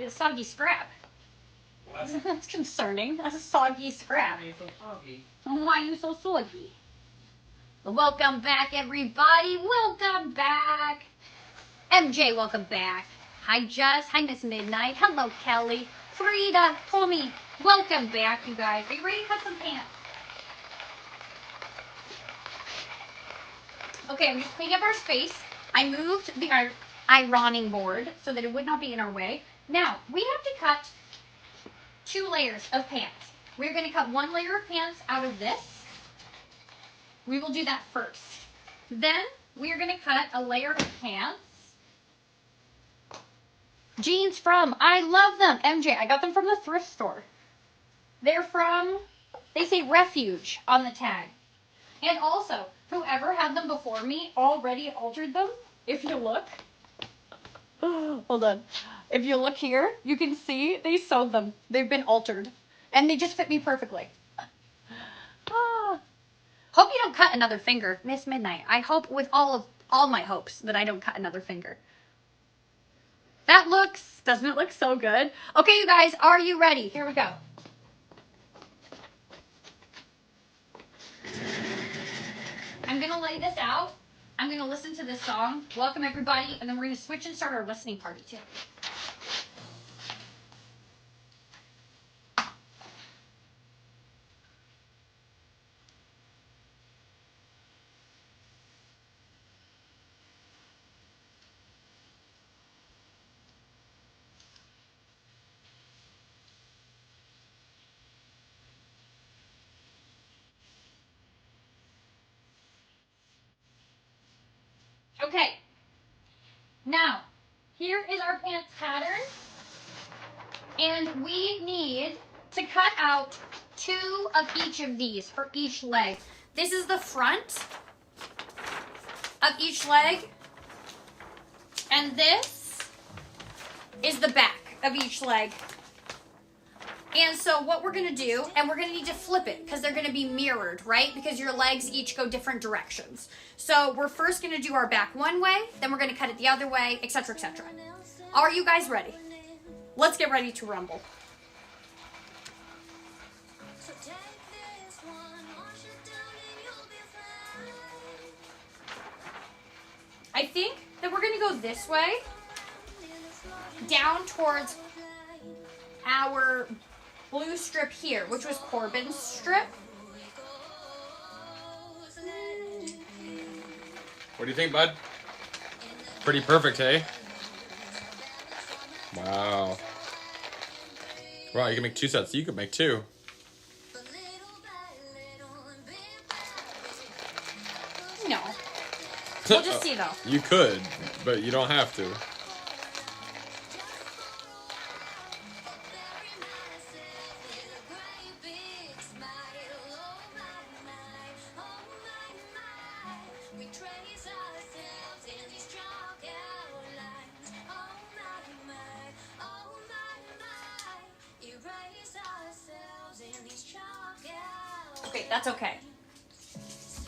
a soggy scrap. That's concerning. That's a soggy scrap. Why are you so soggy? Welcome back, everybody. Welcome back. MJ, welcome back. Hi, Jess. Hi, Miss Midnight. Hello, Kelly. Frida, Tommy. Welcome back, you guys. Are you ready to cut some pants? Okay, I'm just cleaning up our space. I moved the ironing board so that it would not be in our way. Now, we have to cut 2 layers of pants. We're going to cut 1 layer of pants out of this. We will do that first. Then we're going to cut a layer of pants. Jeans from, I love them. MJ, I got them from the thrift store. They're from, they say Refuge on the tag. And also, whoever had them before me already altered them. If you look. Hold on. If you look here, you can see they sewed them. They've been altered. And they just fit me perfectly. Hope you don't cut another finger, Miss Midnight. I hope with all my hopes that I don't cut another finger. That looks, doesn't it look so good? Okay, you guys, are you ready? Here we go. I'm going to lay this out. I'm going to listen to this song. Welcome, everybody. And then we're going to switch and start our listening party, too. Okay. Now, here is our pants pattern. And we need to cut out 2 of each of these for each leg. This is the front of each leg. And this is the back of each leg. And so what we're going to do, and we're going to need to flip it because they're going to be mirrored, right? Because your legs each go different directions. So we're first going to do our back one way, then we're going to cut it the other way, etc., etc. Are you guys ready? Let's get ready to rumble. I think that we're going to go this way, down towards our blue strip here, which was Corbin's strip. What do you think, bud? Pretty perfect, hey? Wow. Wow, you can make 2 sets. You could make 2. No. We'll just see, though. You could, but you don't have to. Okay, that's okay.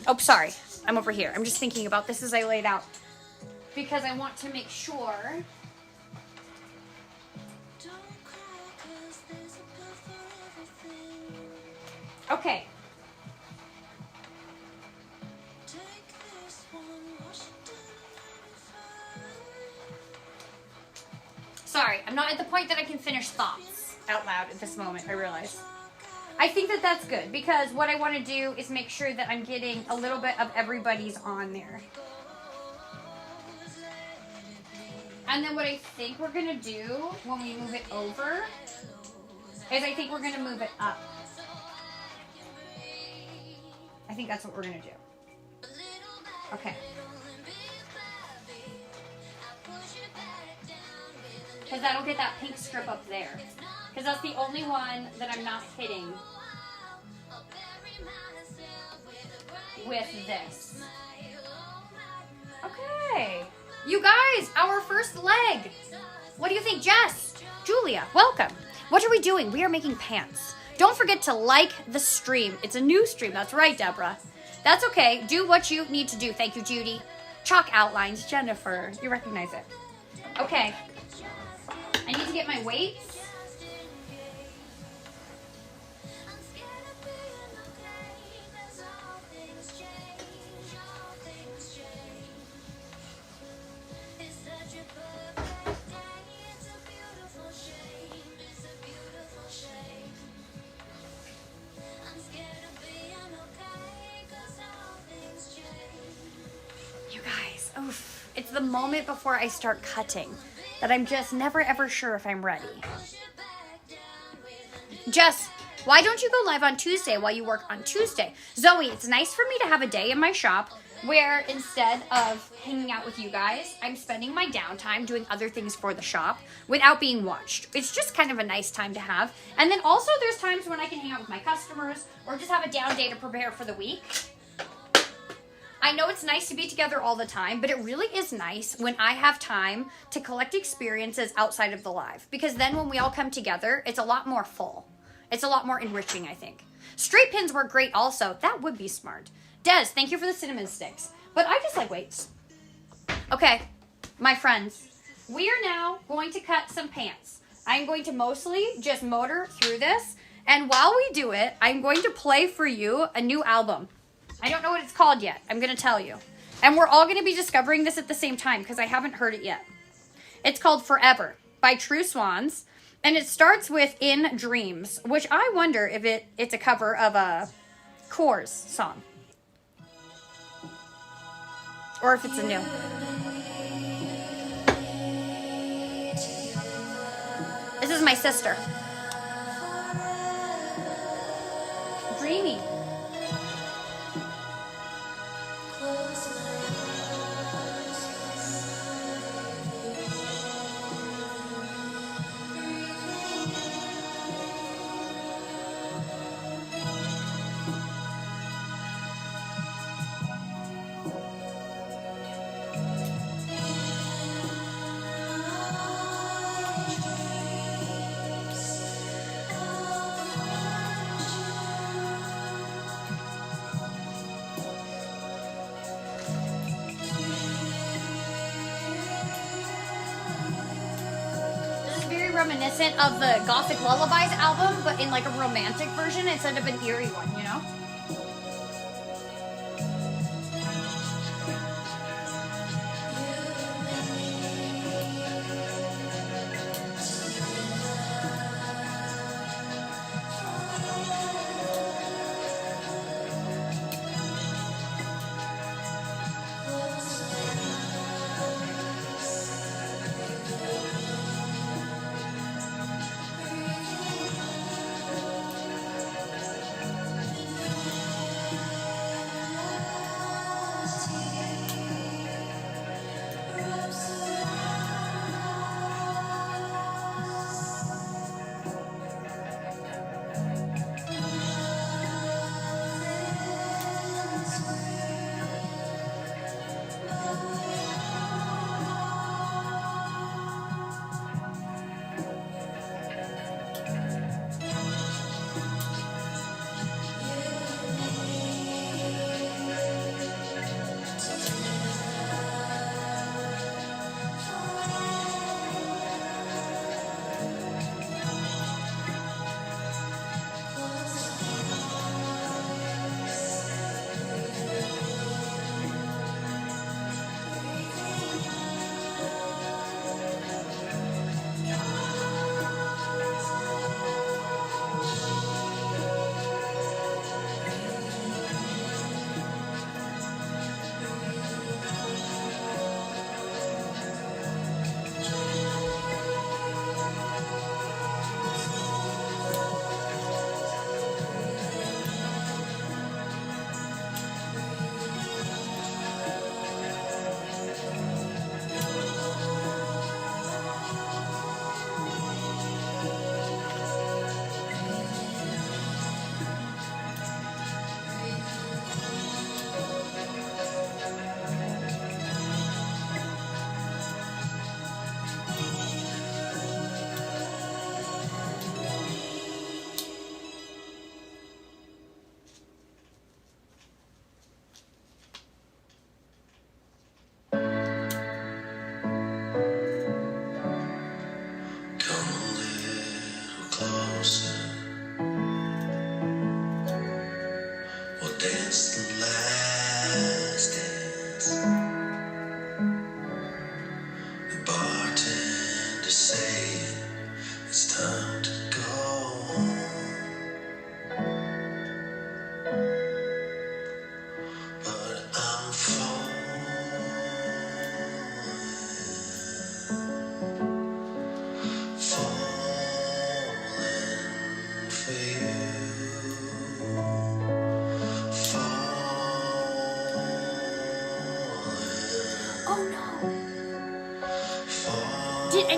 Oh, sorry. I'm over here. I'm just thinking about this as I lay it out. Because I want to make sure. Okay. Sorry, I'm not at the point that I can finish thoughts out loud at this moment, I realize. I think that that's good because what I want to do is make sure that I'm getting a little bit of everybody's on there. And then what I think we're going to do when we move it over is I think we're going to move it up. I think that's what we're going to do. Okay. Because that'll get that pink strip up there. Because that's the only one that I'm not hitting with this. Okay. You guys, our first leg. What do you think, Jess? Julia, welcome. What are we doing? We are making pants. Don't forget to like the stream. It's a new stream. That's right, Deborah. That's okay. Do what you need to do. Thank you, Judy. Chalk outlines, Jennifer. You recognize it. Okay. I need to get my weights. You guys, oof, it's the moment before I start cutting that I'm just never ever sure if I'm ready. Jess, why don't you go live on Tuesday while you work on Tuesday? Zoe, it's nice for me to have a day in my shop where instead of hanging out with you guys, I'm spending my downtime doing other things for the shop without being watched. It's just kind of a nice time to have. And then also there's times when I can hang out with my customers or just have a down day to prepare for the week. I know it's nice to be together all the time, but it really is nice when I have time to collect experiences outside of the live. Because then when we all come together, it's a lot more full. It's a lot more enriching, I think. Straight pins work great also. That would be smart. Des, thank you for the cinnamon sticks. But I just like weights. Okay, my friends, we are now going to cut some pants. I'm going to mostly just motor through this. And while we do it, I'm going to play for you a new album. I don't know what it's called yet. I'm going to tell you. And we're all going to be discovering this at the same time because I haven't heard it yet. It's called Forever by True Swans. And it starts with In Dreams, which I wonder if it's a cover of a Coors song. Or if it's a new. This is my sister. Dreamy. Reminiscent of the Gothic Lullabies album, but in like a romantic version instead of an eerie one, you know?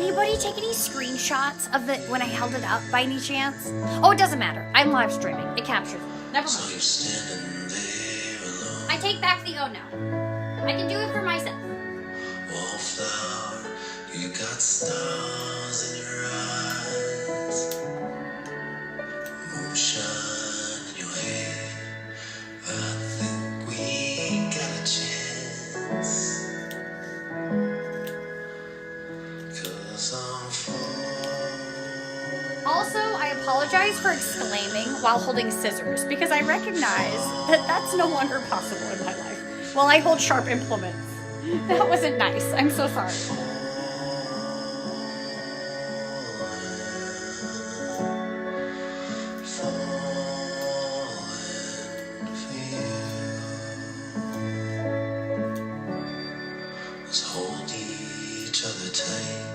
anybody take any screenshots of the when I held it up by any chance? Oh, it doesn't matter. I'm live streaming. It captures me. Never mind. I take back the oh no. I can do it for myself. Wallflower, you got stars in your eyes. Moonshine in your hair. I think we got a chance. Also, I apologize for exclaiming while holding scissors because I recognize that that's no longer possible in my life while I hold sharp implements. That wasn't nice. I'm so sorry. Let's hold each other tight.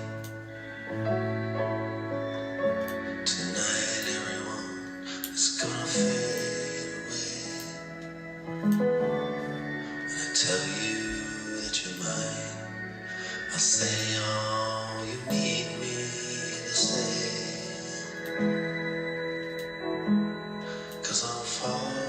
Tonight everyone is gonna fade away. When I tell you that you're mine, I say all you need me to say. 'Cause I'm falling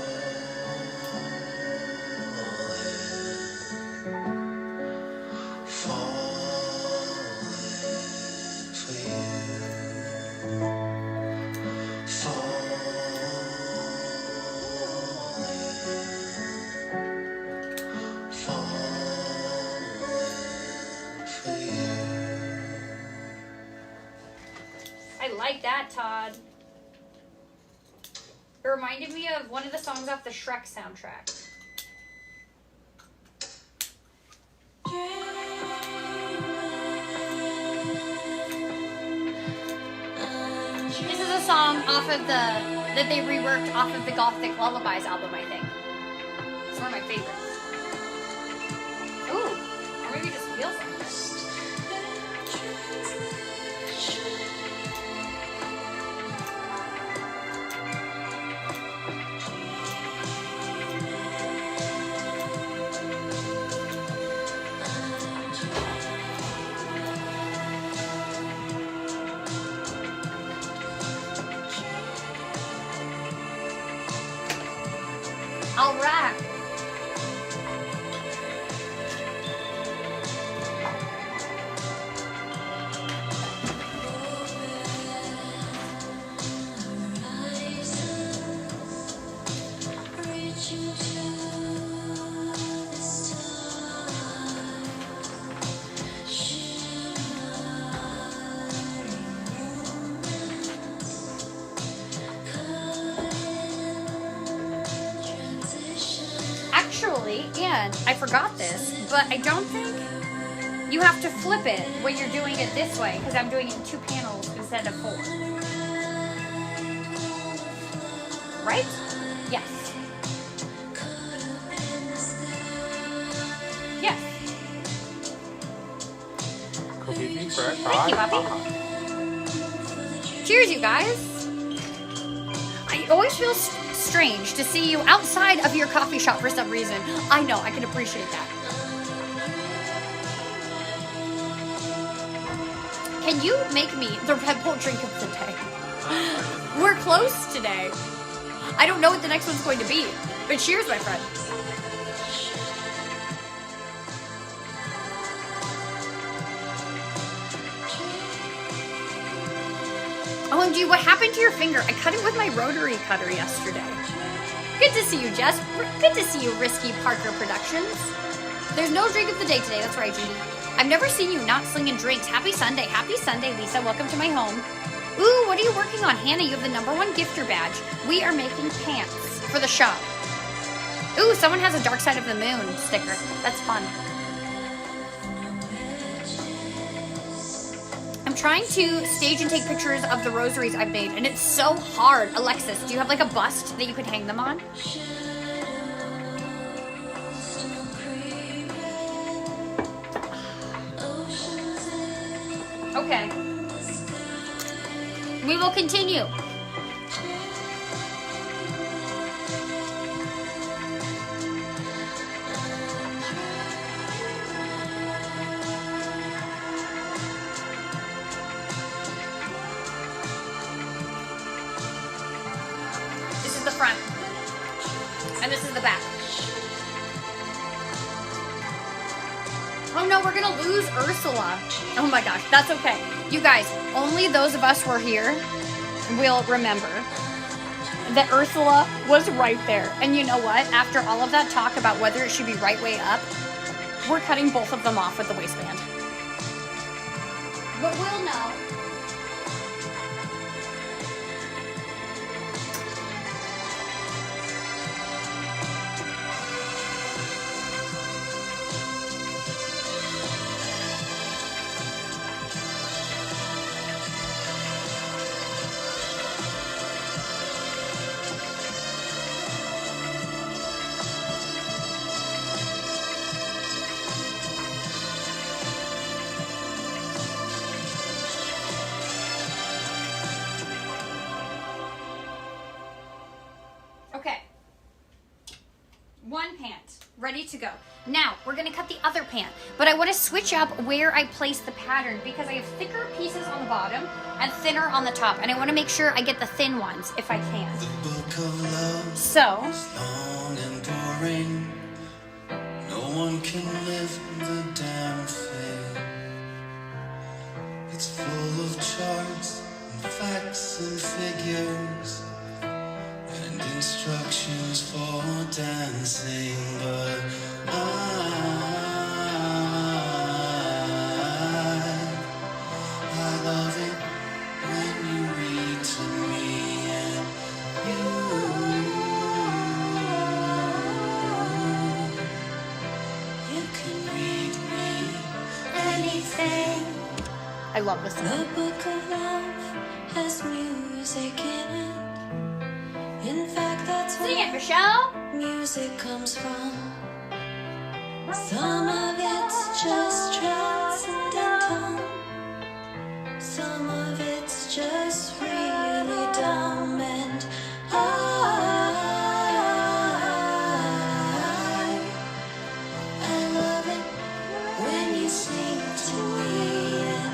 for you. I like that, Todd. It reminded me of one of the songs off the Shrek soundtrack. This is a song off of that they reworked off of the Gothic Lullabies album, I think. It's one of my favorites. Ooh, or maybe it just feels like this. All right. Actually, and I forgot this, but I don't think you have to flip it when you're doing it this way, because I'm doing it in 2 panels instead of 4. Right? Yes. Yes. Thank you, Bobby. Cheers, you guys. I always feel strange to see you outside of your coffee shop for some reason. I know, I can appreciate that. Can you make me the Red Bull drink of the day? We're close today. I don't know what the next one's going to be, but cheers, my friend. OMG, what happened to your finger? I cut it with my rotary cutter yesterday. Good to see you, Jess. Good to see you, Risky Parker Productions. There's no drink of the day today. That's right, Judy. I've never seen you not slinging drinks. Happy Sunday. Happy Sunday, Lisa. Welcome to my home. Ooh, what are you working on? Hannah, you have the #1 gifter badge. We are making pants for the shop. Ooh, someone has a Dark Side of the Moon sticker. That's fun. I'm trying to stage and take pictures of the rosaries I've made, and it's so hard. Alexis, do you have like a bust that you could hang them on? Okay. We will continue. Oh no, we're gonna lose Ursula. Oh my gosh, that's okay. You guys, only those of us who are here will remember that Ursula was right there. And you know what? After all of that talk about whether it should be right way up, we're cutting both of them off with the waistband. But we'll know. Okay. One pant, ready to go. Now, we're gonna cut the other pant, but I wanna switch up where I place the pattern because I have thicker pieces on the bottom and thinner on the top, and I wanna make sure I get the thin ones if I can. The book of love So, is long and boring. No one can live the damn thing. It's full of charts and facts and figures and instructions for dancing, but I love it when you read to me and you can read me anything. I love this The one. book of love has music in it. In fact, that's Sing it, where Michelle! music comes from. Some of it's just transcendental. Some of it's just really dumb, and I love it when you sing to me and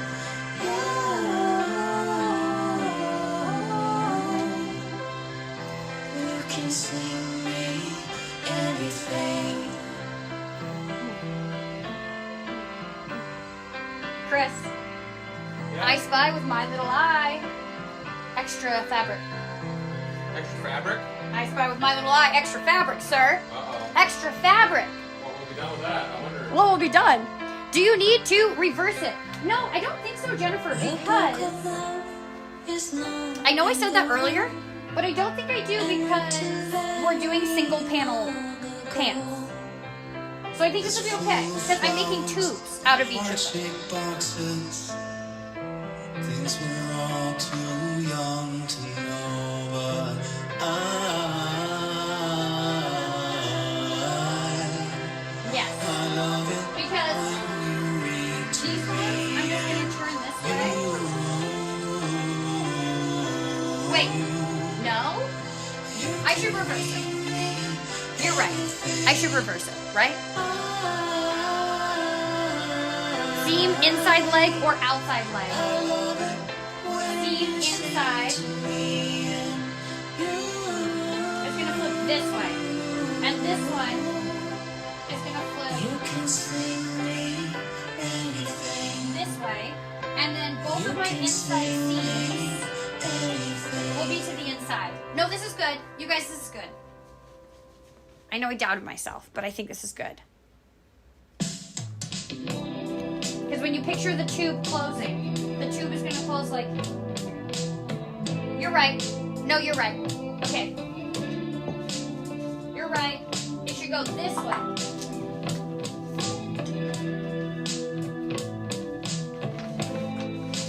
you can sing me anything. Chris, I spy with my little eye. Extra fabric. Extra fabric? I spy with my little eye. Extra fabric, sir. Uh-oh. Extra fabric. What will be done with that? I wonder. What will be done? Do you need to reverse it? No, I don't think so, Jennifer, The book because of love is known. I know I said that earlier, but I don't think I do because we're doing single panel pants. So I think this will be okay, because I'm making tubes out of each of them. Heart-shaped boxes, things we're all too young to know, but Yes, I love it because when you read to these ones, I'm just going to turn this way. me. Wait, no? I should reverse it. You're right. I should reverse it, right? Seam inside leg or outside leg? Seam inside. It's going to flip this way. And this one is going to flip You can sing me anything, this way. And then both of my inside seams will be to the inside. No, this is good. You guys, this is good. I know I doubted myself, but I think this is good. Because when you picture the tube closing, the tube is going to close like... You're right. No, you're right. Okay. You're right. It should go this way.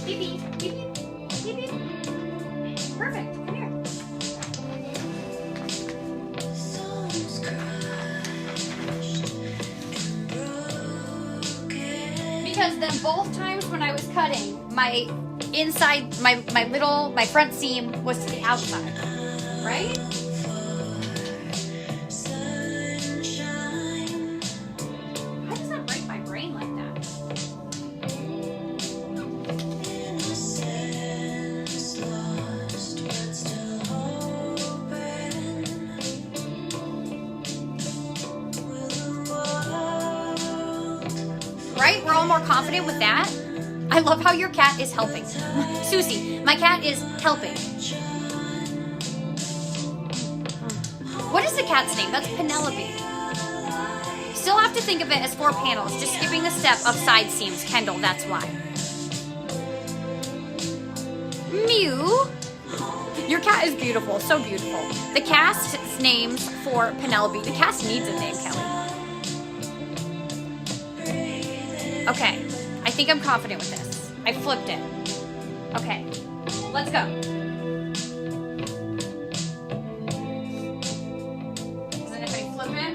Beep, beep, beep, beep, beep, beep. Perfect. Come here. Songs crushed and broken. Because then both times when I was cutting, my inside, my front seam was to the outside, right? Sunshine. How does that break my brain like that? Innocence lost, but still open. Will the world right? We're all more confident with that. I love how your cat is helping. Susie, my cat is helping. What is the cat's name? That's Penelope. Still have to think of it as 4 panels, just skipping the step of side seams. Kendall, that's why. Mew. Your cat is beautiful, so beautiful. The cast's names for Penelope. The cast needs a name, Kelly. Okay, I think I'm confident with this. I flipped it. Okay, let's go. Isn't it if I flip it?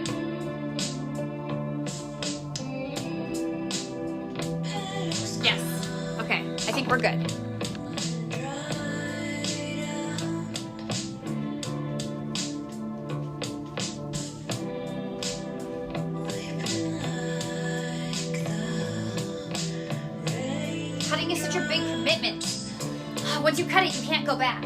Yes. Okay, I think we're good. Cutting is such a big commitment. Once you cut it, you can't go back.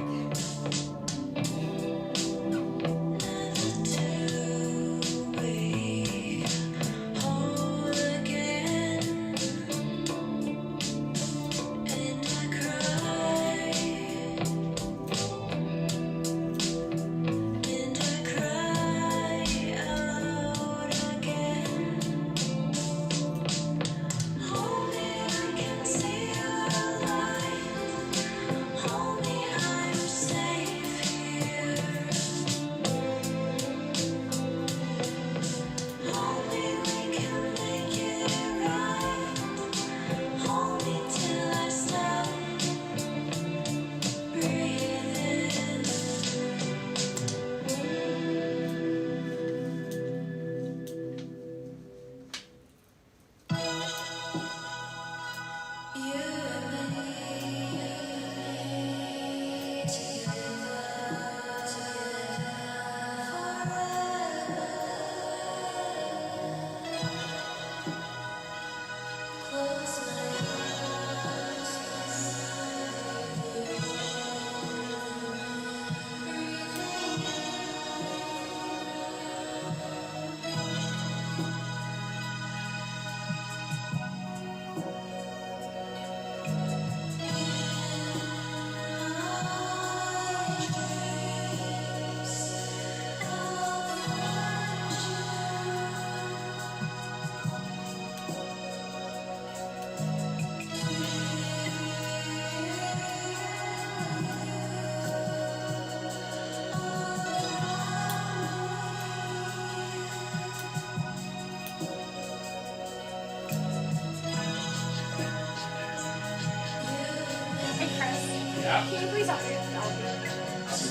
Yeah. Can you please help me with Penelope?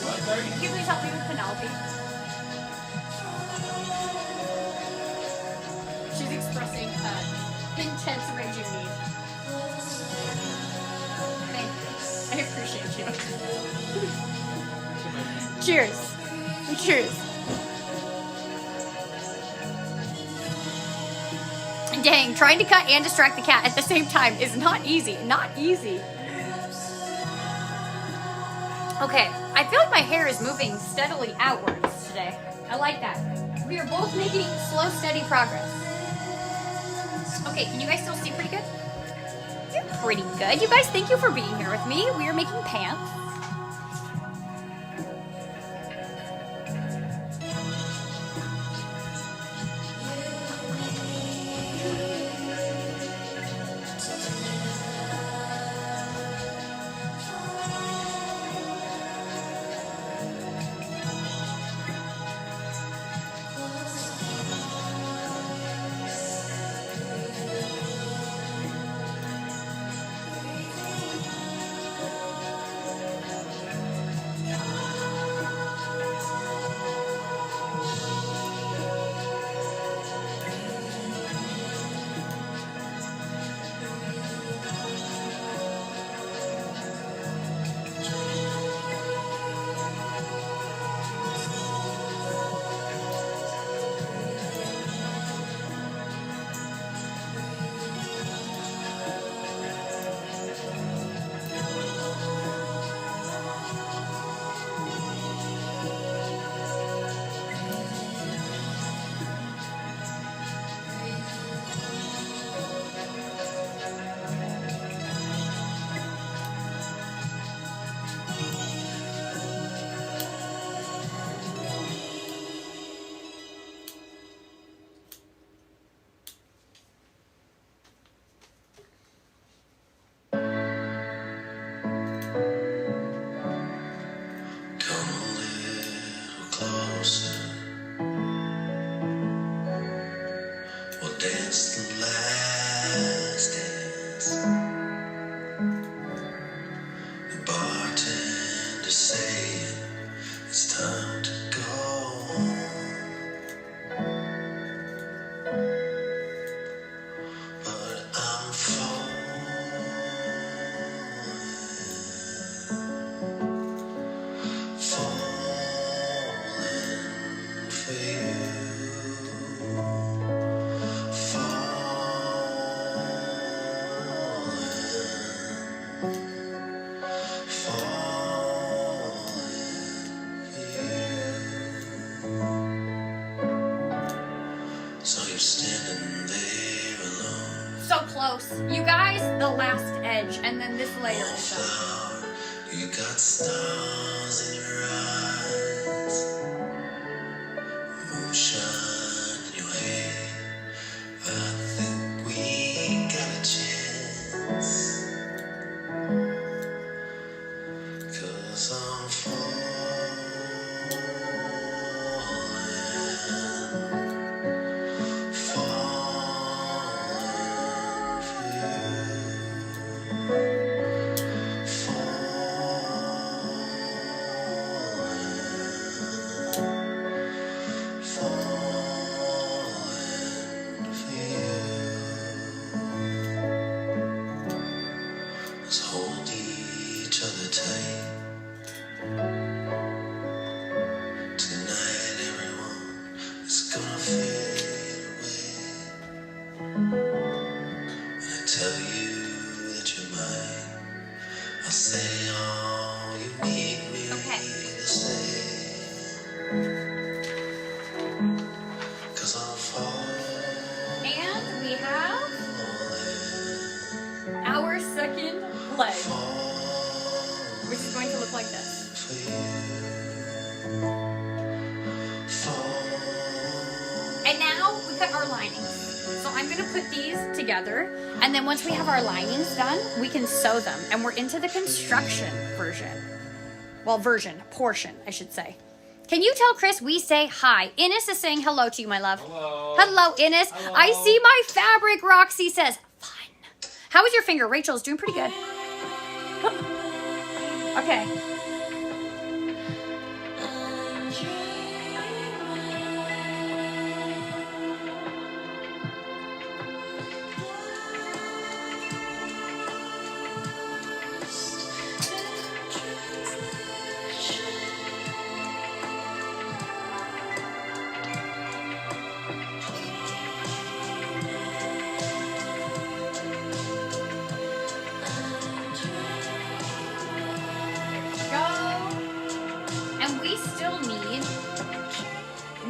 What, sorry? Can you please help me with Penelope? She's expressing intense raging need. Thank you. I appreciate you. Cheers. Cheers. Dang, trying to cut and distract the cat at the same time is not easy. Not easy. Okay, I feel like my hair is moving steadily outwards today. I like that. We are both making slow, steady progress. Okay, can you guys still see pretty good? You're pretty good. You guys, thank you for being here with me. We are making pants. close. You guys, the last edge, and then this layer is done. Wallflower, you got stars in your eyes, moonshine in your hair. I think we got a chance, 'cause I'm let's hold each other tight. Tonight everyone is gonna fade away. I tell you that you're mine. I'll say all you need me Okay. to say. 'Cause I'll fall And we have our second leg, which is going to look like this. for you. And now we cut our linings. So I'm gonna put these together, and then once we have our linings done, we can sew them. And we're into the construction portion, I should say. Can you tell Chris we say hi? Ines is saying hello to you, my love. Hello. Hello, Ines. Hello. I see my fabric, Roxy says. Fun. How was your finger? Rachel's doing pretty good. Okay.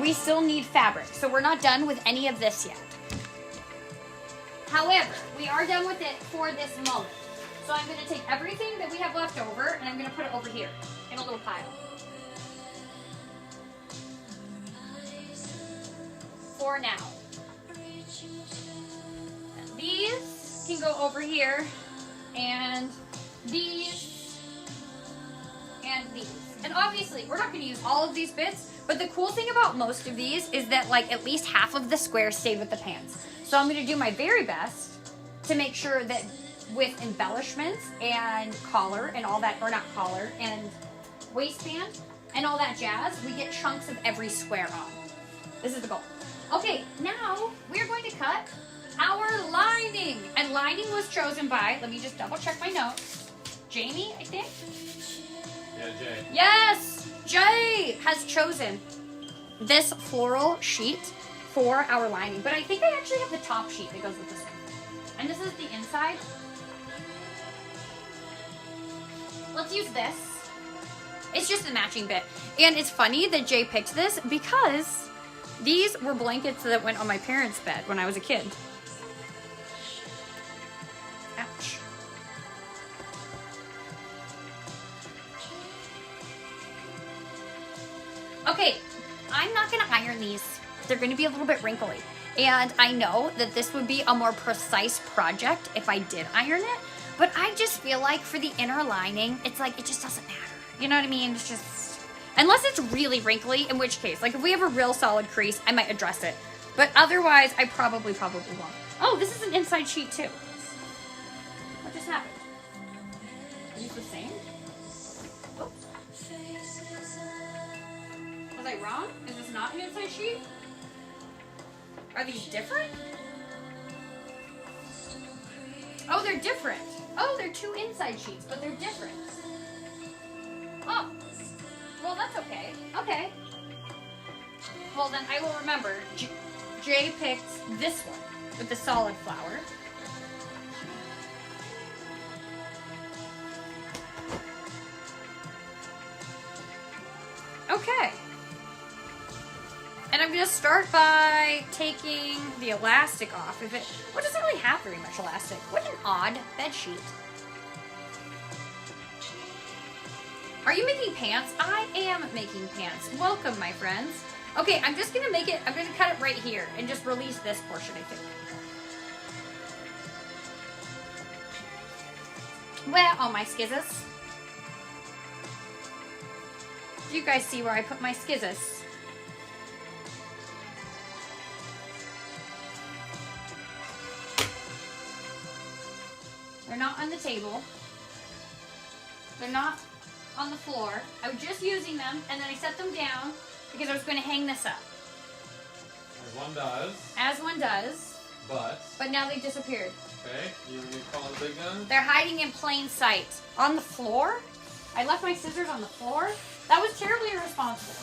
We still need fabric, so we're not done with any of this yet. However, we are done with it for this moment. So I'm going to take everything that we have left over, and I'm going to put it over here in a little pile. For now. These can go over here, and these, and these. And obviously, we're not going to use all of these bits, but the cool thing about most of these is that like at least half of the squares stayed with the pants. So I'm going to do my very best to make sure that with embellishments and collar and all that, or not collar, and waistband and all that jazz, we get chunks of every square on. This is the goal. Okay, now we're going to cut our lining. And lining was chosen by, let me just double check my notes, Jamie, I think? Yeah, Jay. Yes! Jay has chosen this floral sheet for our lining. But I think I actually have the top sheet that goes with this one. And this is the inside. Let's use this. It's just the matching bit. And it's funny that Jay picked this because these were blankets that went on my parents' bed when I was a kid. Ouch. Okay, I'm not gonna iron these. They're gonna be a little bit wrinkly. And I know that this would be a more precise project if I did iron it, but I just feel like for the inner lining, it's like, it just doesn't matter. You know what I mean? It's just, unless it's really wrinkly, in which case, like if we have a real solid crease, I might address it. But otherwise, I probably won't. Oh, this is an inside sheet too. What just happened? Are these the same? Oops. Was I wrong? Is this not an inside sheet? Are these different? Oh, they're different. Oh, they're two inside sheets, but they're different. Oh, well, that's okay. Okay. Well, then I will remember. Jay picked this one with the solid flower. Okay. And I'm gonna start by taking the elastic off. Well, it doesn't really have very much elastic. What an odd bed sheet. Are you making pants? I am making pants. Welcome, my friends. Okay, I'm just gonna make it, I'm gonna cut it right here and just release this portion, I think. Where are my skizzers? Do you guys see where I put my skizzers? They're not on the table. They're not on the floor. I was just using them, and then I set them down because I was going to hang this up. As one does. As one does. But now they disappeared. Okay, you want me to call the big gun? They're hiding in plain sight. On the floor? I left my scissors on the floor? That was terribly irresponsible.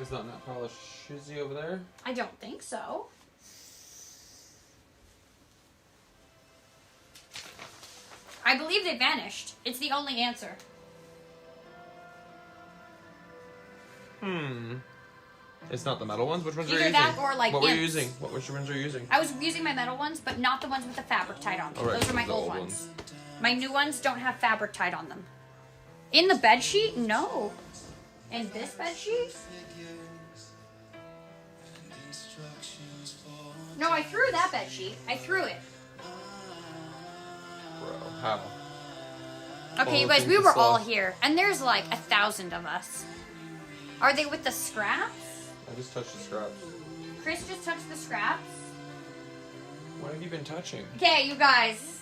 Is that not pile of shizzy over there? I don't think so. I believe they vanished. It's the only answer. It's not the metal ones? Which ones are you Either using? that or, like, what were you imps. using? Which ones are you using? I was using my metal ones, but not the ones with the fabric tied on them. Oh, right, Those are my the old old ones. My new ones don't have fabric tied on them. In the bed sheet? No. In this bed sheet? No, I threw that bed sheet. I threw it. Bro, how? Okay, you All guys, we things were to all solve. here, and there's like 1,000 of us. Are they with the scraps? I just touched the scraps. Chris just touched the scraps. What have you been touching? Okay, you guys.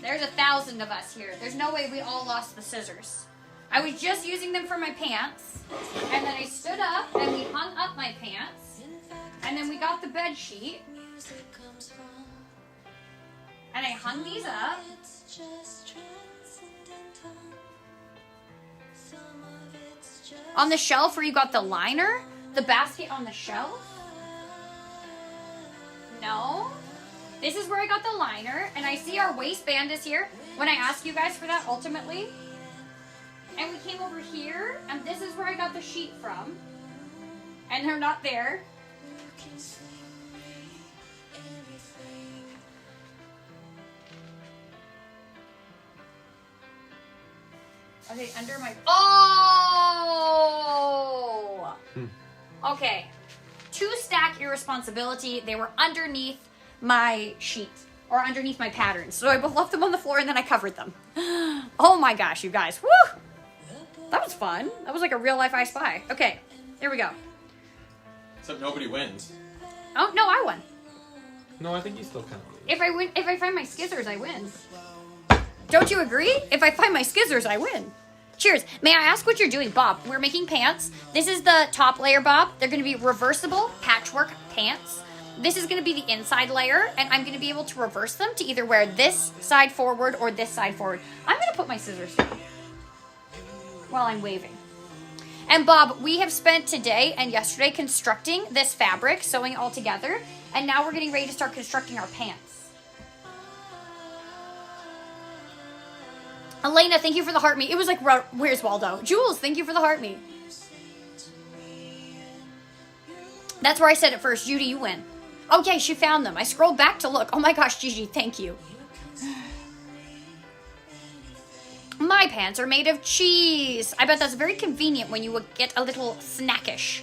There's 1,000 of us here. There's no way we all lost the scissors. I was just using them for my pants, and then I stood up and we hung up my pants, and then we got the bed sheet, and I hung these up. On the shelf where you got the liner? The basket on the shelf? No. This is where I got the liner, and I see our waistband is here when I asked you guys for that ultimately. And we came over here, and this is where I got the sheet from. And they're not there. Are they under my... Oh! Okay. 2-stack irresponsibility. They were underneath my sheet. Or underneath my patterns. So I left them on the floor and then I covered them. Oh my gosh, you guys. Woo! That was fun. That was like a real life I Spy. Okay, here we go. Except nobody wins. Oh, no, I won. No, I think you still kind of win. If I find my skizzers, I win. Don't you agree? If I find my skizzers, I win. Cheers. May I ask what you're doing, Bob? We're making pants. This is the top layer, Bob. They're going to be reversible patchwork pants. This is going to be the inside layer, and I'm going to be able to reverse them to either wear this side forward or this side forward. I'm going to put my scissors down while I'm waving. And Bob, we have spent today and yesterday constructing this fabric, sewing it all together, and now we're getting ready to start constructing our pants. Elena, thank you for the heart me. It was like, where's Waldo? Jules, thank you for the heart me. That's where I said it first. Judy, you win. Okay, she found them. I scrolled back to look. Oh my gosh, Gigi, thank you. My pants are made of cheese. I bet that's very convenient when you would get a little snackish.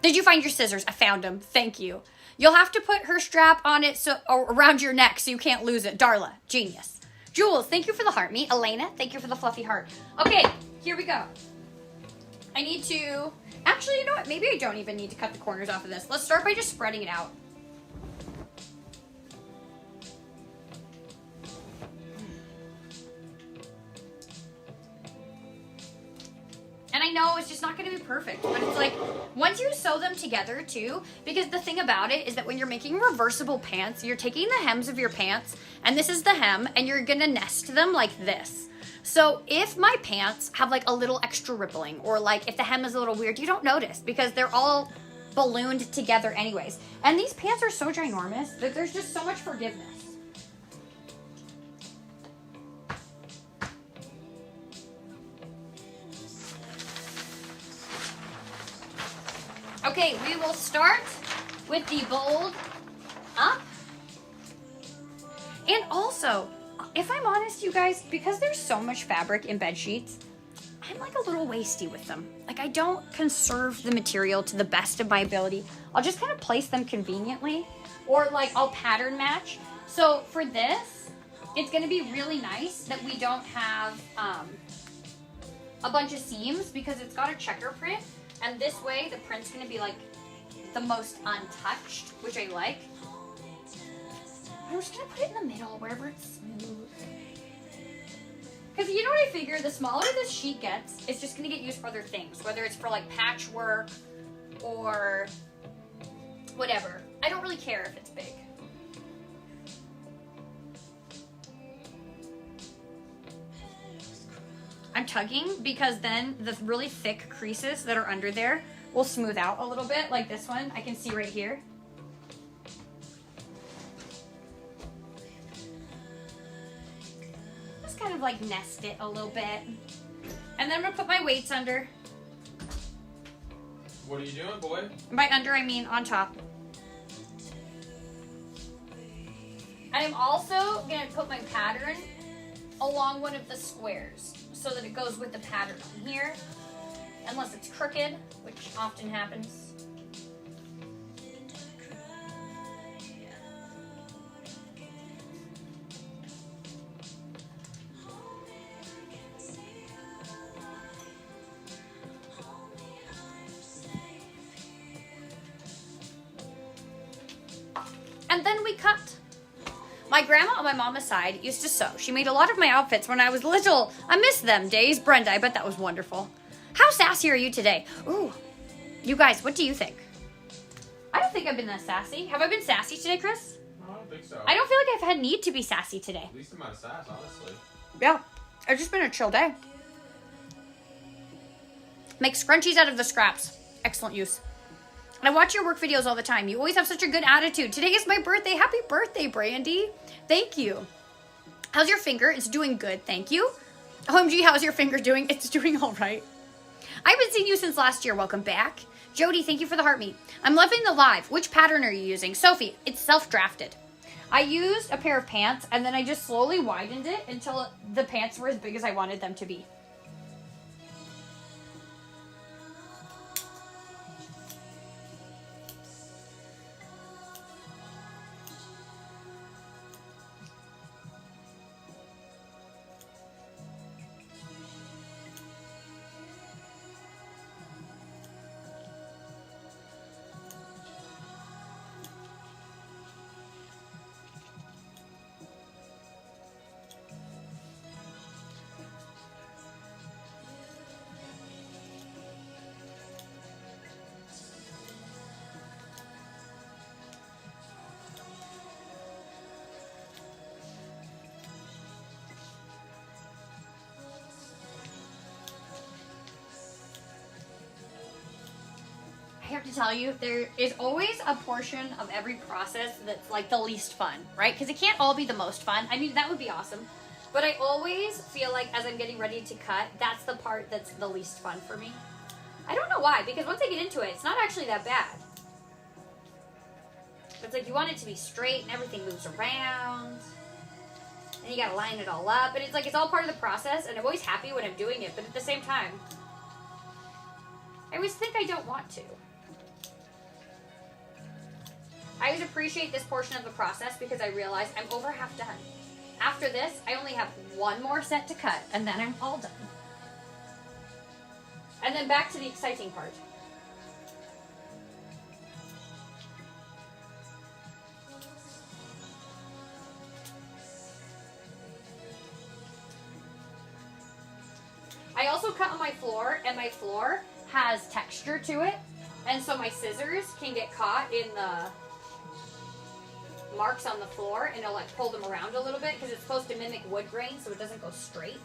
Did you find your scissors? I found them. Thank you. You'll have to put her strap on it or around your neck so you can't lose it. Darla, genius. Jules, thank you for the heart me. Elena, thank you for the fluffy heart. Okay, here we go. I need to... Actually, you know what? Maybe I don't even need to cut the corners off of this. Let's start by just spreading it out. And I know it's just not going to be perfect, but it's like, once you sew them together too, because the thing about it is that when you're making reversible pants, you're taking the hems of your pants, and this is the hem, and you're going to nest them like this. So if my pants have like a little extra rippling, or like if the hem is a little weird, you don't notice because they're all ballooned together anyways. And these pants are so ginormous that there's just so much forgiveness. Okay, Okay, we will start with the bold up. And also, if I'm honest, you guys, because there's so much fabric in bed sheets, I'm like a little wasty with them. Like, I don't conserve the material to the best of my ability. I'll just kind of place them conveniently, or like I'll pattern match. So for this, it's going to be really nice that we don't have a bunch of seams because it's got a checker print, and this way the print's going to be like the most untouched, which I like. I'm just going to put it in the middle wherever it's smooth. Because you know what I figure? The smaller this sheet gets, it's just going to get used for other things, whether it's for like patchwork or whatever. I don't really care if it's big. I'm tugging because then the really thick creases that are under there will smooth out a little bit, like this one. I can see right here. Just kind of like nest it a little bit. And then I'm gonna put my weights under. What are you doing, boy? By under, I mean on top. I am also gonna put my pattern along one of the squares so that it goes with the pattern on here, unless it's crooked, which often happens. And then we cut. My grandma on my mama's side used to sew. She made a lot of my outfits when I was little. I miss them days. Brenda, I bet that was wonderful. How sassy are you today? Ooh, you guys, what do you think? I don't think I've been that sassy. Have I been sassy today, Chris? I don't think so. I don't feel like I've had need to be sassy today. Least amount of sass, honestly. Yeah, it's just been a chill day. Make scrunchies out of the scraps. Excellent use. And I watch your work videos all the time. You always have such a good attitude. Today is my birthday. Happy birthday, Brandy. Thank you. How's your finger? It's doing good, thank you. OMG, how's your finger doing? It's doing all right. I haven't seen you since last year. Welcome back. Jody, thank you for the heart meet. I'm loving the live. Which pattern are you using? Sophie, it's self-drafted. I used a pair of pants, and then I just slowly widened it until the pants were as big as I wanted them to be. I have to tell you, there is always a portion of every process that's like the least fun, right? Because it can't all be the most fun. I mean, that would be awesome. But I always feel like as I'm getting ready to cut, that's the part that's the least fun for me. I don't know why, because once I get into it, it's not actually that bad. It's like you want it to be straight and everything moves around. And you gotta line it all up. And it's like, it's all part of the process, and I'm always happy when I'm doing it, but at the same time, I always think I don't want to. I always appreciate this portion of the process because I realize I'm over half done. After this, I only have one more set to cut, and then I'm all done. And then back to the exciting part. I also cut on my floor, and my floor has texture to it, and so my scissors can get caught in the marks on the floor, and it'll like pull them around a little bit because it's supposed to mimic wood grain so it doesn't go straight.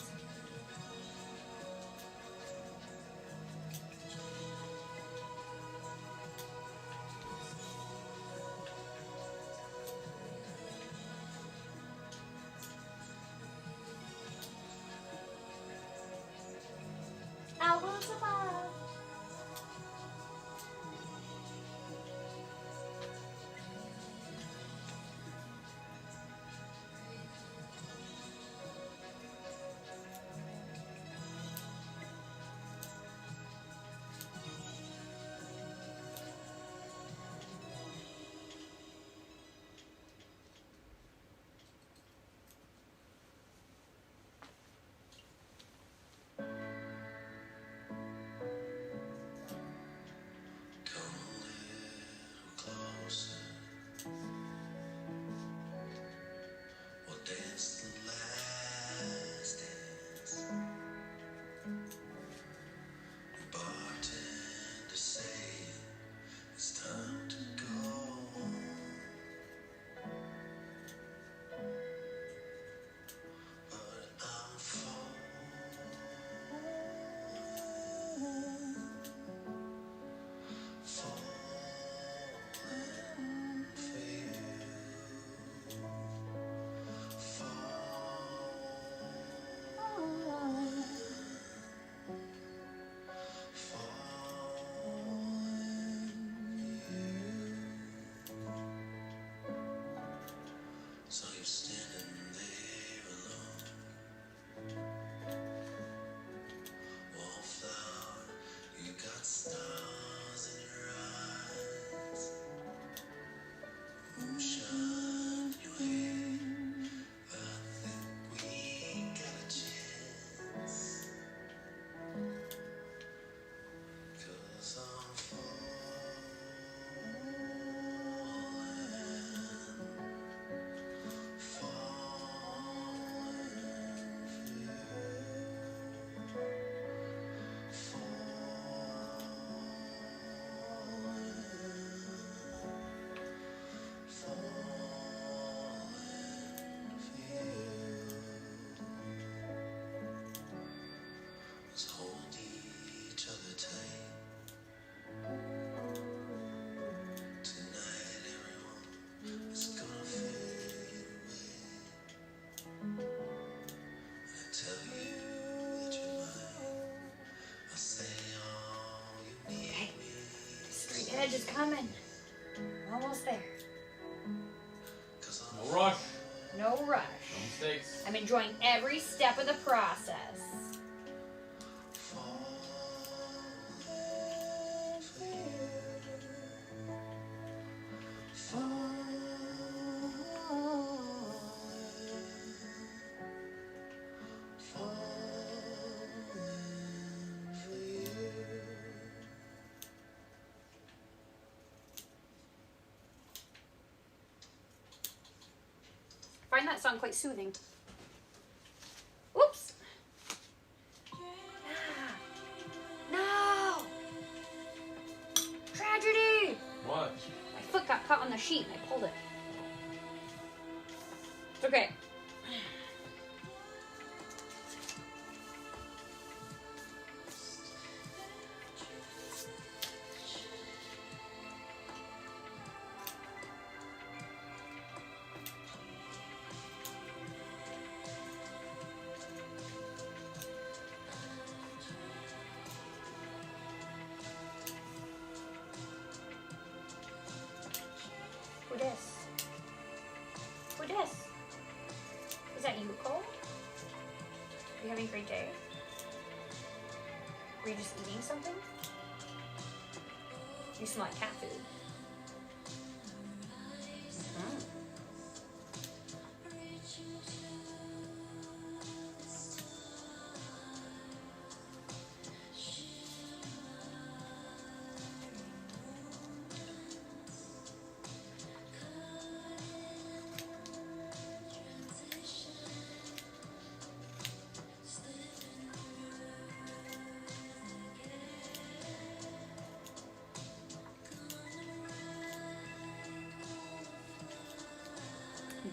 edge is coming. Almost there. No rush. No rush. No mistakes. I'm enjoying every step of the process. I find that song quite soothing. Oops. No. Tragedy. What? My foot got caught on the sheet and I pulled it. It's okay. Who this? Who this? Is that you, Cole? Are you having a great day? Were you just eating something? You smell like cat food. Mm.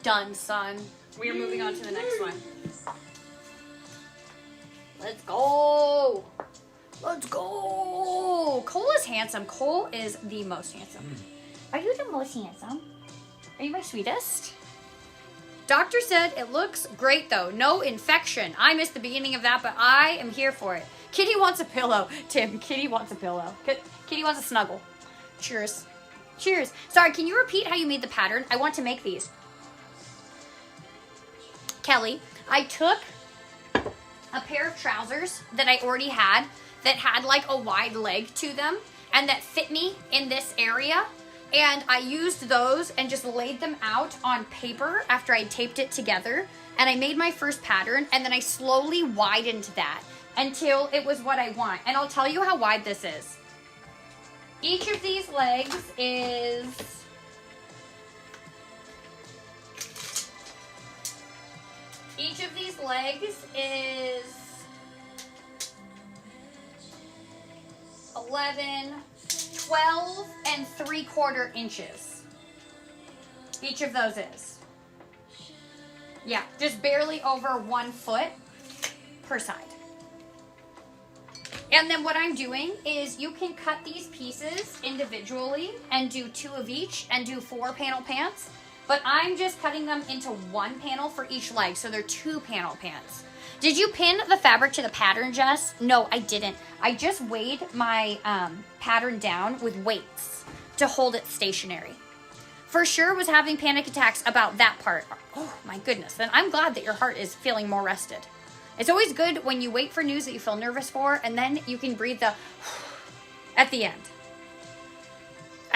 Done, son. We are moving on to the next one. Let's go. Let's go. Cole is handsome. Cole is the most handsome. Are you the most handsome? Are you my sweetest? Doctor said it looks great though. No infection. I missed the beginning of that, but I am here for it. Kitty wants a pillow. Tim, Kitty wants a pillow. Kitty wants a snuggle. Cheers. Cheers. Sorry, can you repeat how you made the pattern? I want to make these. Kelly, I took a pair of trousers that I already had that had like a wide leg to them and that fit me in this area. And I used those and just laid them out on paper after I taped it together. And I made my first pattern and then I slowly widened that until it was what I want. And I'll tell you how wide this is. Each of these legs is... Each of these legs is 11, 12 and 3/4 inches. Each of those is. Yeah, just barely over 1 foot per side. And then what I'm doing is you can cut these pieces individually and do 2 of each and do 4 panel pants. But I'm just cutting them into 1 panel for each leg, so they're 2 panel pants. Did you pin the fabric to the pattern, Jess? No, I didn't. I just weighed my pattern down with weights to hold it stationary. For sure was having panic attacks about that part. Oh my goodness, then I'm glad that your heart is feeling more rested. It's always good when you wait for news that you feel nervous for, and then you can breathe the at the end.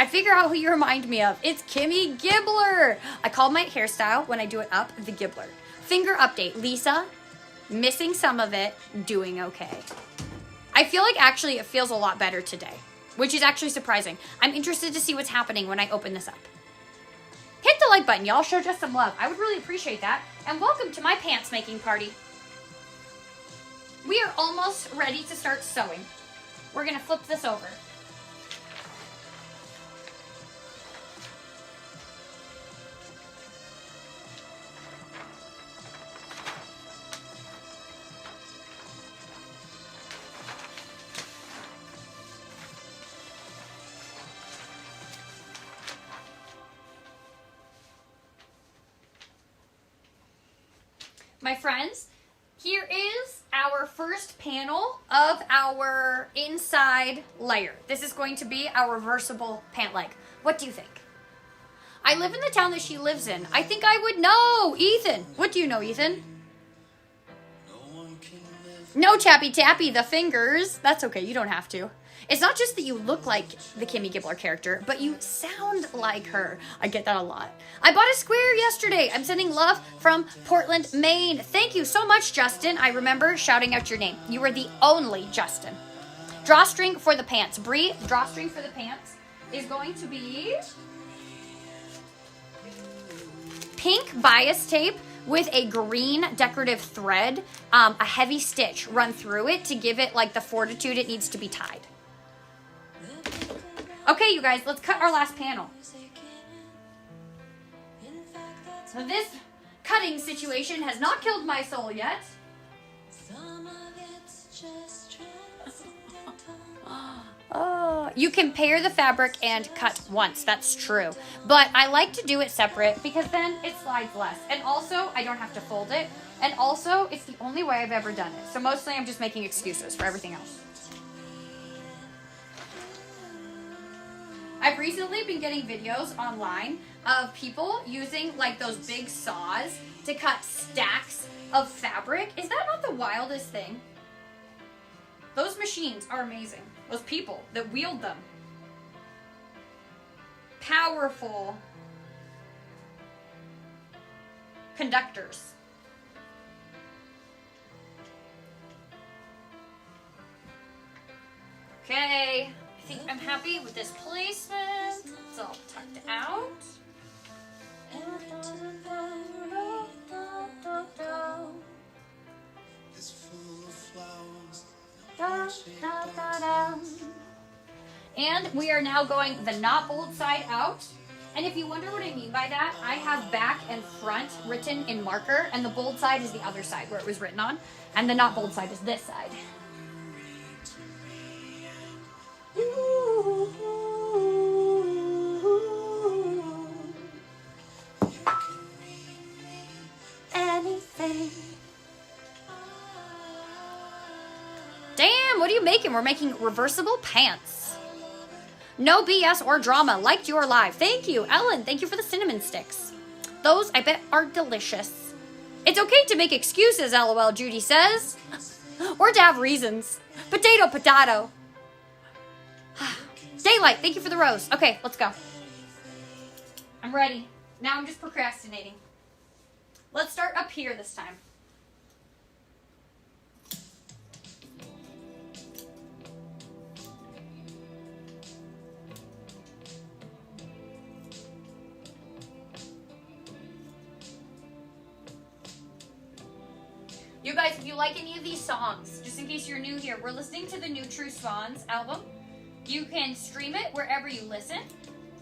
I figure out who you remind me of. It's Kimmy Gibbler. I call my hairstyle when I do it up the Gibbler. Finger update. Lisa, missing some of it, doing okay. I feel like actually it feels a lot better today, which is actually surprising. I'm interested to see what's happening when I open this up. Hit the like button, y'all. Show just some love. I would really appreciate that. And welcome to my pants making party. We are almost ready to start sewing. We're going to flip this over. My friends, here is our first panel of our inside layer. This is going to be our reversible pant leg. What do you think? I live in the town that she lives in. I think I would know. Ethan, what do you know, Ethan? No Chappy Tappy, the fingers. That's okay, you don't have to. It's not just that you look like the Kimmy Gibbler character, but you sound like her. I get that a lot. I bought a square yesterday. I'm sending love from Portland, Maine. Thank you so much, Justin. I remember shouting out your name. You were the only Justin. Drawstring for the pants. Bree, drawstring for the pants is going to be pink bias tape with a green decorative thread, a heavy stitch run through it to give it like the fortitude it needs to be tied. Okay, you guys, let's cut our last panel. So this cutting situation has not killed my soul yet. You can pair the fabric and cut once, that's true. But I like to do it separate because then it slides less. And also, I don't have to fold it. And also, it's the only way I've ever done it. So mostly I'm just making excuses for everything else. I've recently been getting videos online of people using like those big saws to cut stacks of fabric. Is that not the wildest thing? Those machines are amazing. Those people that wield them. Powerful conductors. Okay. I think I'm happy with this placement. It's all tucked out. And we are now going the not bold side out. And if you wonder what I mean by that, I have back and front written in marker, and the bold side is the other side where it was written on, and the not bold side is this side. Anything. Damn, what are you making? We're making reversible pants. No BS or drama. Liked your live. Thank you, Ellen. Thank you for the cinnamon sticks. Those, I bet, are delicious. It's okay to make excuses, LOL, Judy says. Or to have reasons. Potato, potato. Daylight, thank you for the rose. Okay, let's go. I'm ready. Now I'm just procrastinating. Let's start up here this time. You guys, if you like any of these songs, just in case you're new here, we're listening to the new True Swans album. You can stream it wherever you listen.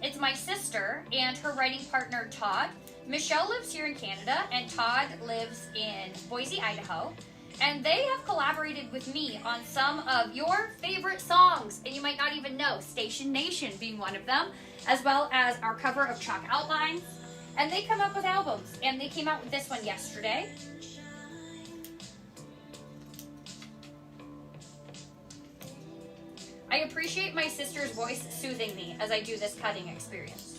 It's my sister and her writing partner, Todd. Michelle lives here in Canada, and Todd lives in Boise, Idaho. And they have collaborated with me on some of your favorite songs, and you might not even know, Station Nation being one of them, as well as our cover of Chalk Outlines. And they come up with albums, and they came out with this one yesterday. I appreciate my sister's voice soothing me as I do this cutting experience.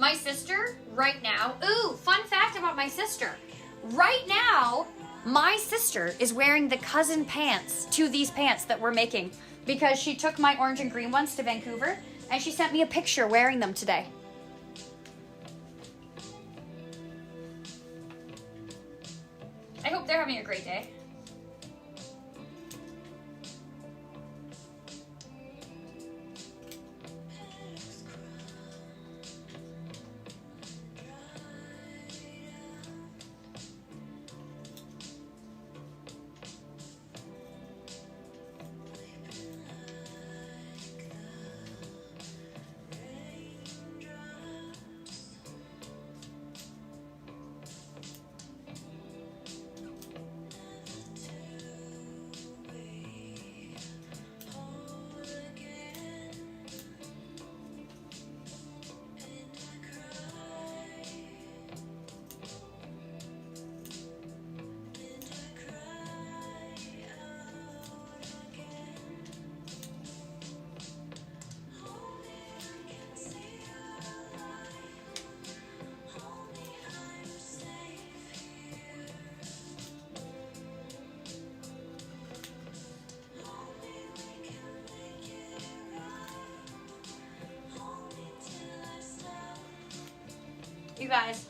My sister, right now, ooh, fun fact about my sister. Right now, my sister is wearing the cousin pants to these pants that we're making because she took my orange and green ones to Vancouver and she sent me a picture wearing them today. I hope they're having a great day. You guys,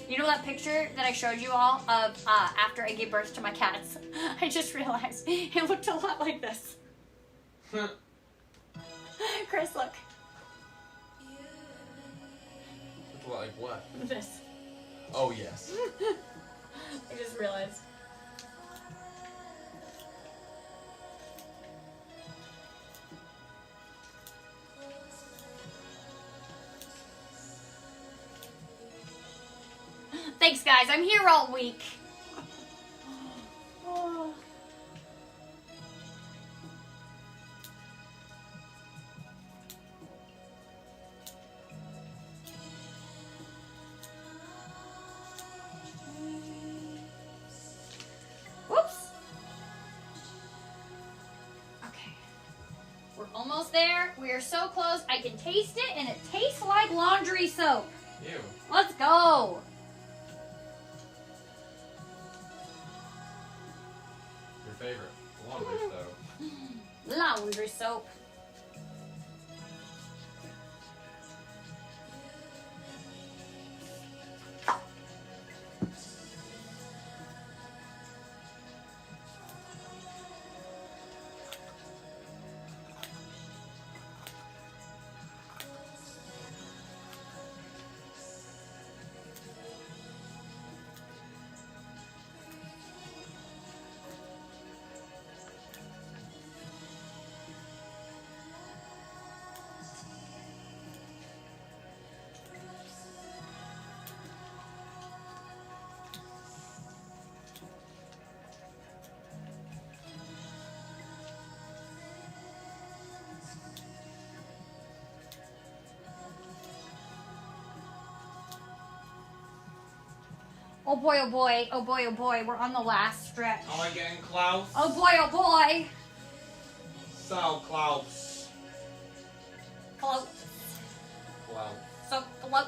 you know that picture that I showed you all of after I gave birth to my cats? I just realized it looked a lot like this. Chris, look. Like what? This. Oh, yes. I just realized. Thanks, guys. I'm here all week. Oh. Whoops. Okay. We're almost there. We are so close. I can taste it, and it tastes like laundry soap. Ew. Let's go. Your favorite. Laundry soap. Laundry soap. Oh boy, oh boy, oh boy, oh boy, we're on the last stretch. Am I getting close? Oh boy, oh boy. So close. Close. Close. So close.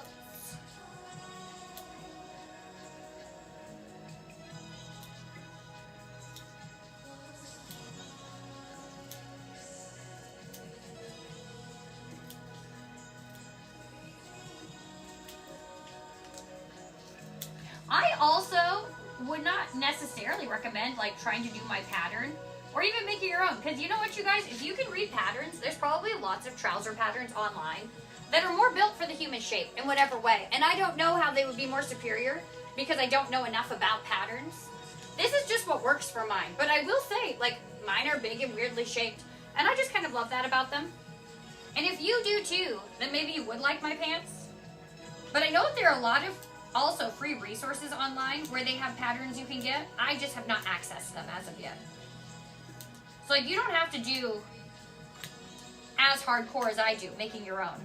I also would not necessarily recommend like trying to do my pattern or even making your own, because you know what, you guys, if you can read patterns, there's probably lots of trouser patterns online that are more built for the human shape in whatever way, and I don't know how they would be more superior because I don't know enough about patterns. This is just what works for mine, but I will say, like, mine are big and weirdly shaped, and I just kind of love that about them. And if you do too, then maybe you would like my pants. But I know that there are a lot of also free resources online where they have patterns you can get. I just have not accessed them as of yet. So like, you don't have to do as hardcore as I do, making your own.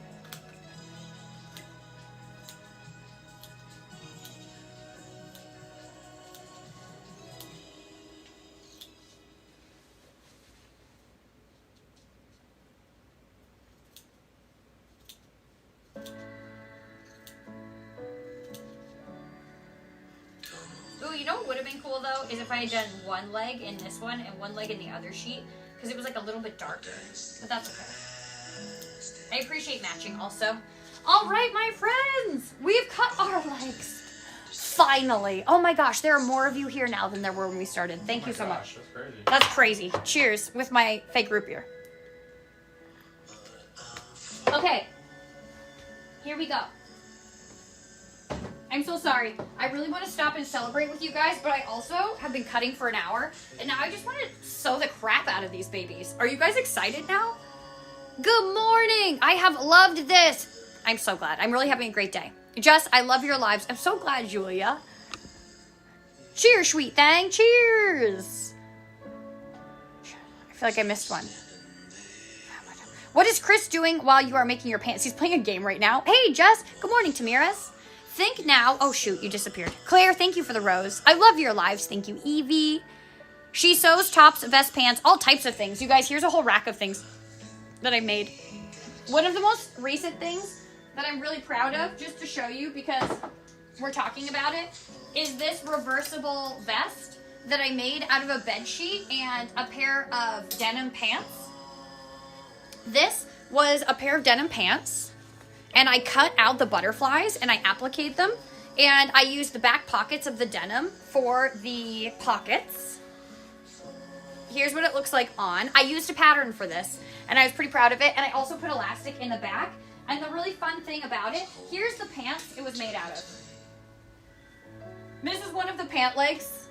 Ooh, you know what would have been cool though, is if I had done one leg in this one and one leg in the other sheet, because it was like a little bit darker, but that's okay. I appreciate matching also. All right, my friends, we've cut our legs. Finally. Oh my gosh, there are more of you here now than there were when we started. Thank you so much. That's crazy. That's crazy. Cheers with my fake root beer. Okay, here we go. I'm so sorry. I really want to stop and celebrate with you guys, but I also have been cutting for an hour, and now I just want to sew the crap out of these babies. Are you guys excited now? Good morning. I have loved this. I'm so glad. I'm really having a great day. Jess, I love your lives. I'm so glad, Julia. Cheers, sweet thing. Cheers. I feel like I missed one. What is Chris doing while you are making your pants? He's playing a game right now. Hey, Jess. Good morning, Tamiris. Think now. Oh, shoot. You disappeared. Claire, thank you for the rose. I love your lives. Thank you, Evie. She sews tops, vest, pants, all types of things. You guys, here's a whole rack of things that I made. One of the most recent things that I'm really proud of, just to show you because we're talking about it, is this reversible vest that I made out of a bed sheet and a pair of denim pants. This was a pair of denim pants, and I cut out the butterflies and I appliqued them, and I used the back pockets of the denim for the pockets. Here's what it looks like on. I used a pattern for this, and I was pretty proud of it, and I also put elastic in the back. And the really fun thing about it, here's the pants it was made out of. This is one of the pant legs.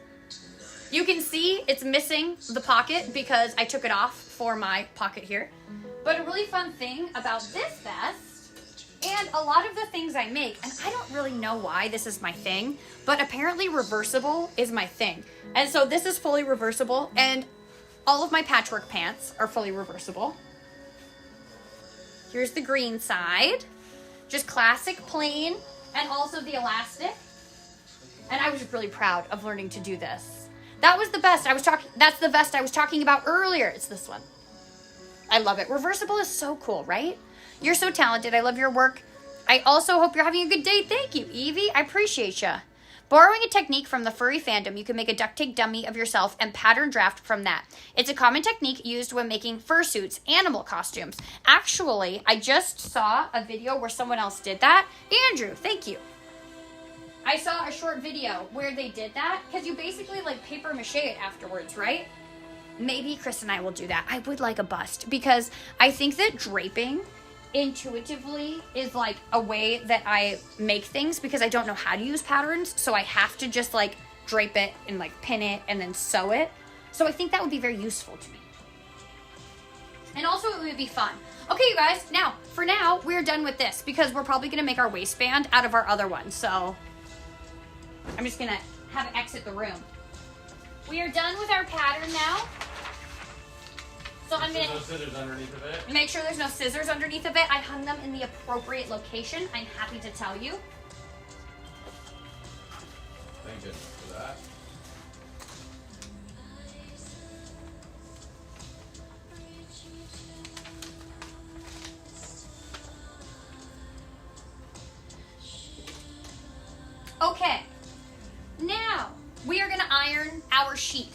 You can see it's missing the pocket because I took it off for my pocket here. But a really fun thing about this vest, and a lot of the things I make, and I don't really know why this is my thing, but apparently reversible is my thing. And so this is fully reversible, and all of my patchwork pants are fully reversible. Here's the green side, just classic plain, and also the elastic. And I was really proud of learning to do this. That was the best. That's the vest I was talking about earlier. It's this one. I love it. Reversible is so cool, right? You're so talented. I love your work. I also hope you're having a good day. Thank you, Evie. I appreciate you. Borrowing a technique from the furry fandom, you can make a duct tape dummy of yourself and pattern draft from that. It's a common technique used when making fursuits, animal costumes. Actually, I just saw a video where someone else did that. Andrew, thank you. I saw a short video where they did that, because you basically like paper mache it afterwards, right? Maybe Chris and I will do that. I would like a bust, because I think that draping intuitively is like a way that I make things, because I don't know how to use patterns, so I have to just like drape it and like pin it and then sew it. So I think that would be very useful to me. And also it would be fun. Okay, you guys, for now, we're done with this, because we're probably gonna make our waistband out of our other one, so I'm just gonna have it exit the room. We are done with our pattern now. So I'm gonna no scissors underneath of it. Make sure there's no scissors underneath of it. I hung them in the appropriate location. I'm happy to tell you. Thank goodness for that. Okay. Now, we are gonna iron our sheet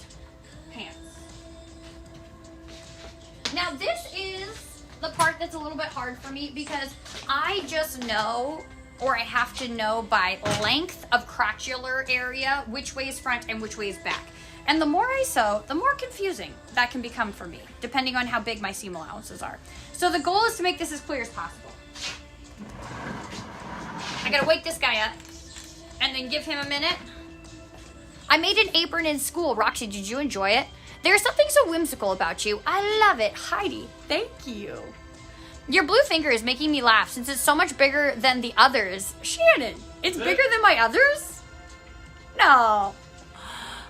pants. Now this is the part that's a little bit hard for me, because I just know, or I have to know by length of crotchular area, which way is front and which way is back. And the more I sew, the more confusing that can become for me, depending on how big my seam allowances are. So the goal is to make this as clear as possible. I gotta wake this guy up and then give him a minute. I made an apron in school. Roxy, did you enjoy it? There's something so whimsical about you. I love it. Heidi, thank you. Your blue finger is making me laugh since it's so much bigger than the others. Shannon, it's bigger than my others? No.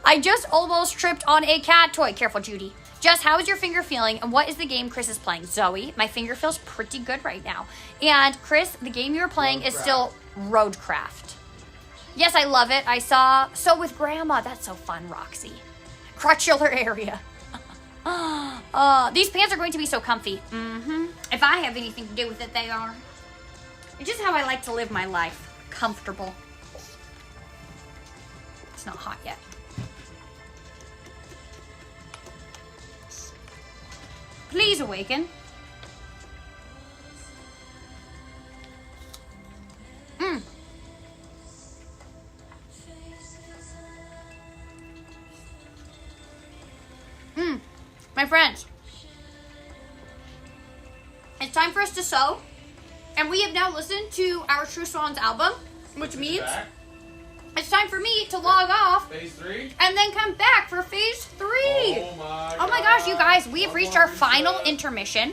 I just almost tripped on a cat toy. Careful, Judy. Jess, how is your finger feeling, and what is the game Chris is playing? Zoe, my finger feels pretty good right now. And Chris, the game you're playing is still Roadcraft. Yes, I love it. I saw So with Grandma. That's so fun, Roxy. Crotchular area. These pants are going to be so comfy. If I have anything to do with it, they are. It's just how I like to live my life. Comfortable. It's not hot yet. Please awaken. My friends, it's time for us to sew, and we have now listened to our True Swans album, which means it's time for me to log off. Phase 3? And then come back for phase 3. Oh my gosh, you guys, we have reached our final intermission.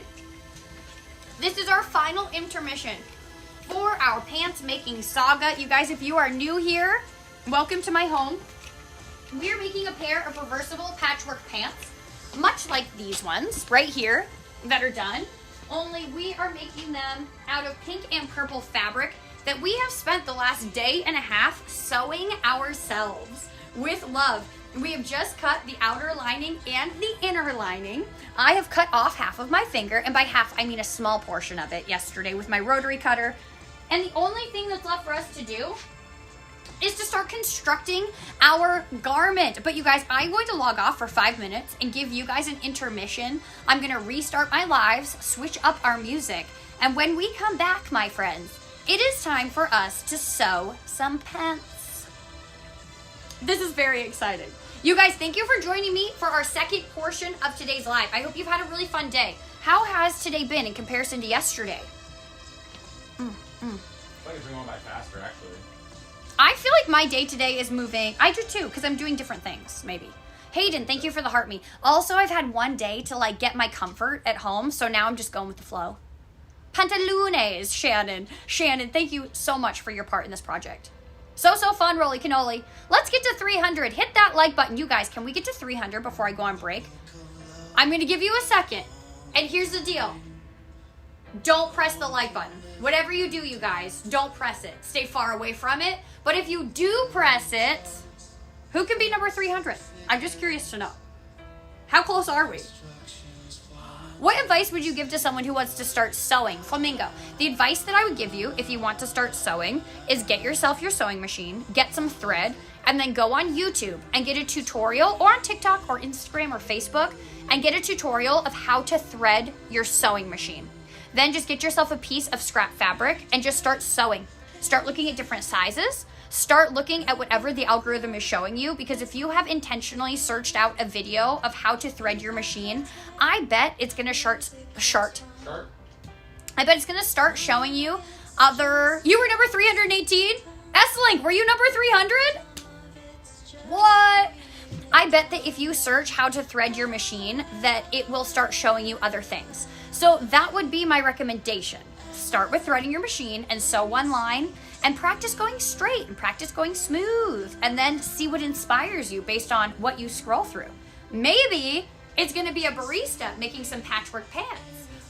This is our final intermission for our pants making saga. You guys, if you are new here, welcome to my home. We are making a pair of reversible patchwork pants, much like these ones right here that are done, only we are making them out of pink and purple fabric that we have spent the last day and a half sewing ourselves with love. We have just cut the outer lining and the inner lining. I have cut off half of my finger, and by half I mean a small portion of it, yesterday with my rotary cutter. And the only thing that's left for us to do is to start constructing our garment. But you guys, I'm going to log off for 5 minutes and give you guys an intermission. I'm going to restart my lives, switch up our music, And when we come back, my friends, it is time for us to sew some pants. This is very exciting. You guys, thank you for joining me for our second portion of today's live. I hope you've had a really fun day. How has today been in comparison to yesterday? I feel like it's going by faster, actually. I feel like my day today is moving. I do too, because I'm doing different things, maybe. Hayden, thank you for the heart me. Also, I've had one day to like get my comfort at home, so now I'm just going with the flow. Pantalones, Shannon. Shannon, thank you so much for your part in this project. So fun, Rolly Cannoli. Let's get to 300. Hit that like button. You guys, can we get to 300 before I go on break? I'm going to give you a second. And here's the deal. Don't press the like button. Whatever you do, you guys, don't press it. Stay far away from it. But if you do press it, who can be number 300? I'm just curious to know. How close are we? What advice would you give to someone who wants to start sewing? Flamingo. The advice that I would give you if you want to start sewing is get yourself your sewing machine, get some thread, and then go on YouTube and get a tutorial, or on TikTok or Instagram or Facebook, and get a tutorial of how to thread your sewing machine. Then just get yourself a piece of scrap fabric and just start sewing. Start looking at different sizes. Start looking at whatever the algorithm is showing you, because if you have intentionally searched out a video of how to thread your machine, I bet it's going to I bet it's going to start showing you other... You were number 318? S-Link, were you number 300? What? I bet that if you search how to thread your machine, that it will start showing you other things. So that would be my recommendation. Start with threading your machine and sew one line, and practice going straight and practice going smooth, and then see what inspires you based on what you scroll through. Maybe it's going to be a barista making some patchwork pants,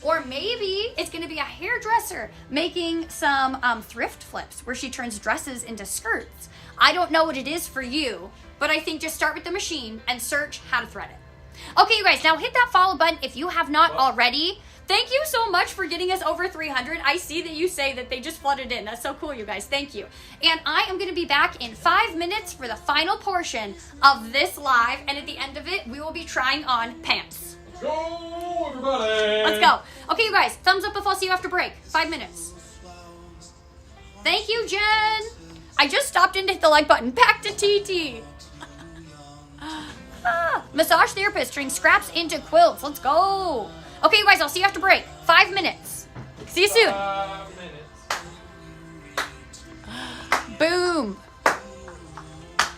or maybe it's going to be a hairdresser making some thrift flips where she turns dresses into skirts. I don't know what it is for you, but I think just start with the machine and search how to thread it. Okay, you guys, now hit that follow button if you have not already. Thank you so much for getting us over 300. I see that you say that they just flooded in. That's so cool, you guys. Thank you. And I am going to be back in 5 minutes for the final portion of this live. And at the end of it, we will be trying on pants. Let's go, everybody. Let's go. Okay, you guys, thumbs up if I'll see you after break. 5 minutes. Thank you, Jen. I just stopped in to hit the like button. Back to TT. Massage therapist turning scraps into quilts. Let's go. Okay, you guys, I'll see you after break. 5 minutes. See you soon. 5 minutes. Boom.